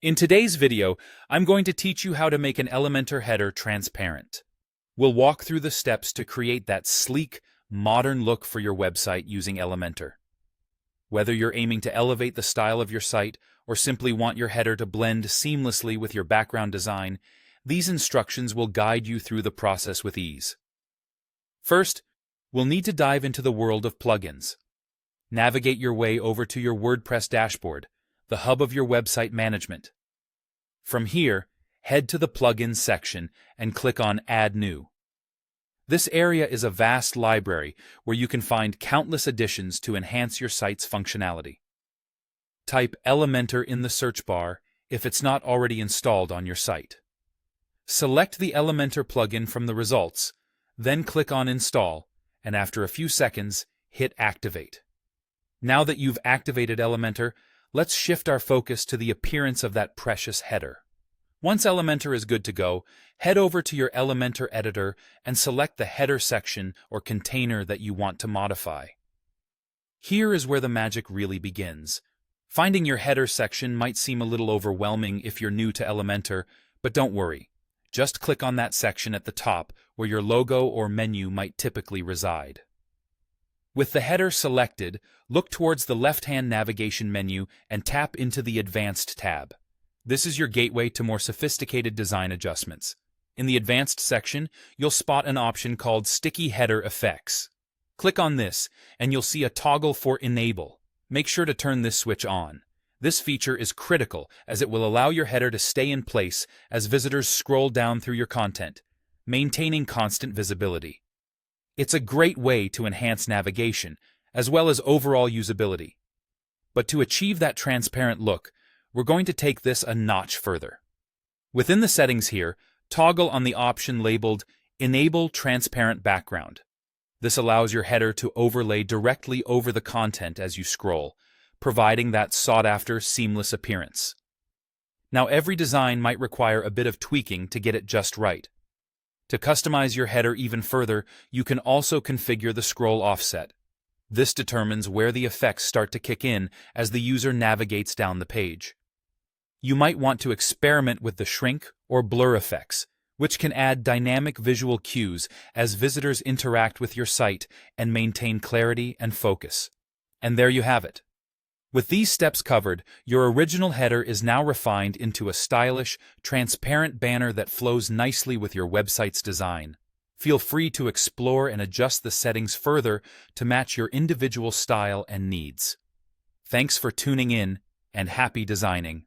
In today's video, I'm going to teach you how to make an Elementor header transparent. We'll walk through the steps to create that sleek, modern look for your website using Elementor. Whether you're aiming to elevate the style of your site or simply want your header to blend seamlessly with your background design, these instructions will guide you through the process with ease. First, we'll need to dive into the world of plugins. Navigate your way over to your WordPress dashboard, the hub of your website management. From here, head to the Plugins section and click on Add New. This area is a vast library where you can find countless additions to enhance your site's functionality. Type Elementor in the search bar if it's not already installed on your site. Select the Elementor plugin from the results, then click on Install, and after a few seconds, hit Activate. Now that you've activated Elementor, let's shift our focus to the appearance of that precious header. Once Elementor is good to go, head over to your Elementor editor and select the header section or container that you want to modify. Here is where the magic really begins. Finding your header section might seem a little overwhelming if you're new to Elementor, but don't worry. Just click on that section at the top where your logo or menu might typically reside. With the header selected, look towards the left-hand navigation menu and tap into the Advanced tab. This is your gateway to more sophisticated design adjustments. In the Advanced section, you'll spot an option called Sticky Header Effects. Click on this, and you'll see a toggle for Enable. Make sure to turn this switch on. This feature is critical as it will allow your header to stay in place as visitors scroll down through your content, maintaining constant visibility. It's a great way to enhance navigation, as well as overall usability. But to achieve that transparent look, we're going to take this a notch further. Within the settings here, toggle on the option labeled Enable Transparent Background. This allows your header to overlay directly over the content as you scroll, providing that sought-after seamless appearance. Now, every design might require a bit of tweaking to get it just right. To customize your header even further, you can also configure the scroll offset. This determines where the effects start to kick in as the user navigates down the page. You might want to experiment with the shrink or blur effects, which can add dynamic visual cues as visitors interact with your site and maintain clarity and focus. And there you have it. With these steps covered, your original header is now refined into a stylish, transparent banner that flows nicely with your website's design. Feel free to explore and adjust the settings further to match your individual style and needs. Thanks for tuning in, and happy designing.